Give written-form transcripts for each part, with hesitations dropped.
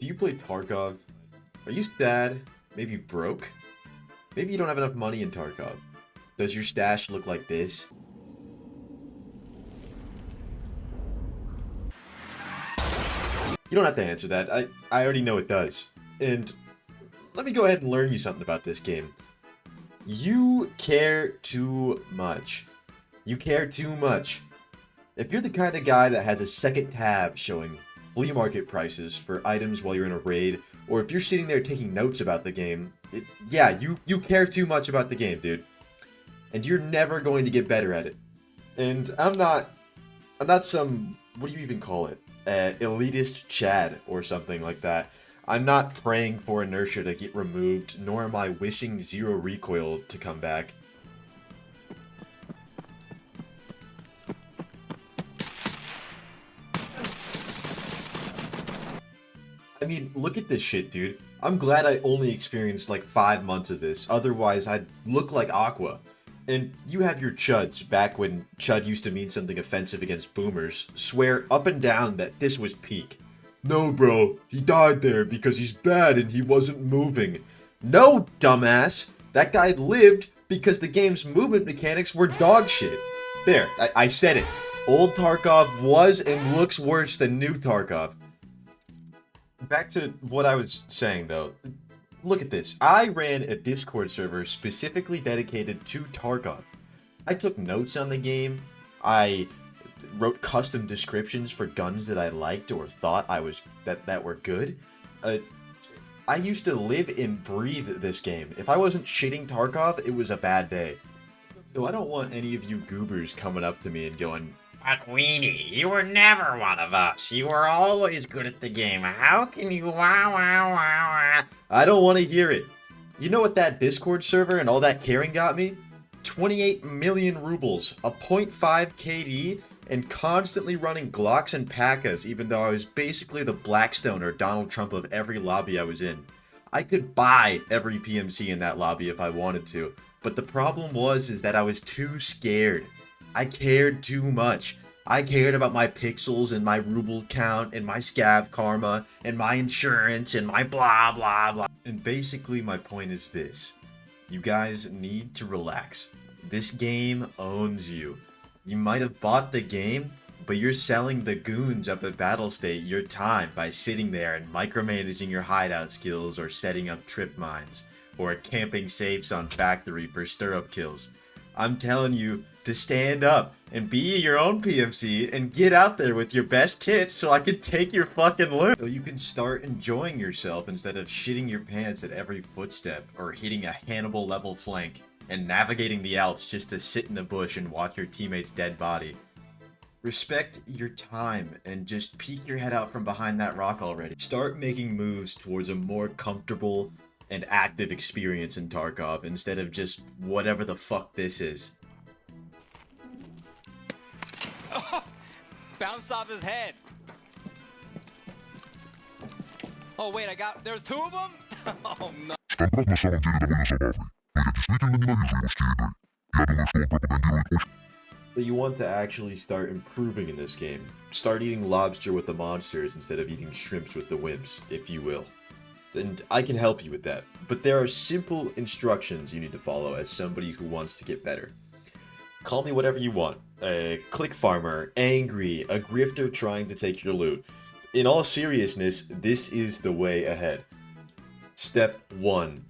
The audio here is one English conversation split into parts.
Do you play Tarkov? Are you sad? Maybe broke? Maybe you don't have enough money in Tarkov. Does your stash look like this? You don't have to answer that. I already know it does. And let me go ahead and learn you something about this game. You care too much. You care too much. If you're the kind of guy that has a second tab showing flea market prices for items while you're in a raid, or if you're sitting there taking notes about the game, yeah, you care too much about the game, dude. And you're never going to get better at it. And I'm not some, what do you even call it? Elitist Chad or something like that. I'm not praying for inertia to get removed, nor am I wishing zero recoil to come back. I mean, look at this shit, dude. I'm glad I only experienced like 5 months of this, otherwise I'd look like Aqua. And you have your chuds, back when chud used to mean something offensive against boomers, swear up and down that this was peak. No, bro, he died there because he's bad and he wasn't moving. No, dumbass! That guy lived because the game's movement mechanics were dog shit. There, I said it. Old Tarkov was and looks worse than new Tarkov. Back to what I was saying though. Look at this. I ran a Discord server specifically dedicated to Tarkov. I took notes on the game. I wrote custom descriptions for guns that I liked or thought that were good. I used to live and breathe this game. If I wasn't shitting Tarkov, it was a bad day. So I don't want any of you goobers coming up to me and going, But Weenie, you were never one of us. You were always good at the game. How can you wow wow wow wow? I don't want to hear it. You know what that Discord server and all that caring got me? 28 million rubles, a .5 KD, and constantly running Glocks and P.A.K.As even though I was basically the Blackstone or Donald Trump of every lobby I was in. I could buy every PMC in that lobby if I wanted to, but the problem is that I was too scared. I cared too much. I cared about my pixels and my ruble count and my scav karma and my insurance and my blah blah blah. And basically my point is this. You guys need to relax. This game owns you. You might have bought the game, but you're selling the goons up at Battle State your time by sitting there and micromanaging your hideout skills or setting up trip mines or camping safes on factory for stirrup kills. I'm telling you to stand up and be your own PMC and get out there with your best kits so I can take your fucking loot. So you can start enjoying yourself instead of shitting your pants at every footstep or hitting a Hannibal level flank and navigating the Alps just to sit in a bush and watch your teammate's dead body. Respect your time and just peek your head out from behind that rock already. Start making moves towards a more comfortable and active experience in Tarkov instead of just whatever the fuck this is. Oh, bounced off his head. Oh wait, there's two of them? Oh no. Stankrat на самом деле довольно забавный, но я действительно ненавижу его стиль игры. Я думаю, что он пропагандирует очень... But you want to actually start improving in this game. Start eating lobster with the monsters instead of eating shrimps with the wimps, if you will. And I can help you with that. But there are simple instructions you need to follow as somebody who wants to get better. Call me whatever you want. A click farmer, angry, a grifter trying to take your loot. In all seriousness, this is the way ahead. Step 1.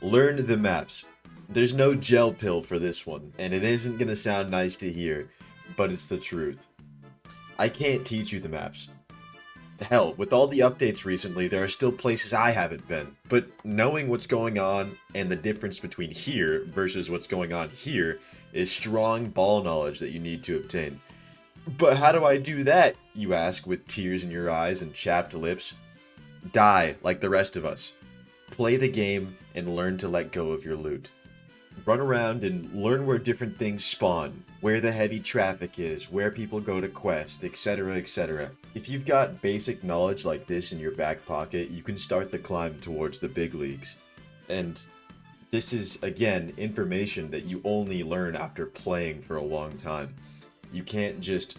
Learn the maps. There's no gel pill for this one, and it isn't gonna sound nice to hear, but it's the truth. I can't teach you the maps. Hell, with all the updates recently, there are still places I haven't been, but knowing what's going on and the difference between here versus what's going on here is strong ball knowledge that you need to obtain. But how do I do that, you ask with tears in your eyes and chapped lips? Die like the rest of us. Play the game and learn to let go of your loot. Run around and learn where different things spawn, where the heavy traffic is, where people go to quest, etc, etc. If you've got basic knowledge like this in your back pocket, you can start the climb towards the big leagues. And this is, again, information that you only learn after playing for a long time. You can't just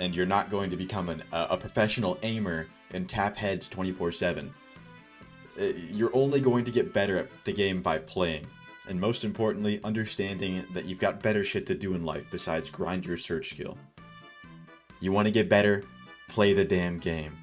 and you're not going to become a professional aimer and tap heads 24/7. You're only going to get better at the game by playing. And most importantly, understanding that you've got better shit to do in life besides grind your search skill. You want to get better? Play the damn game.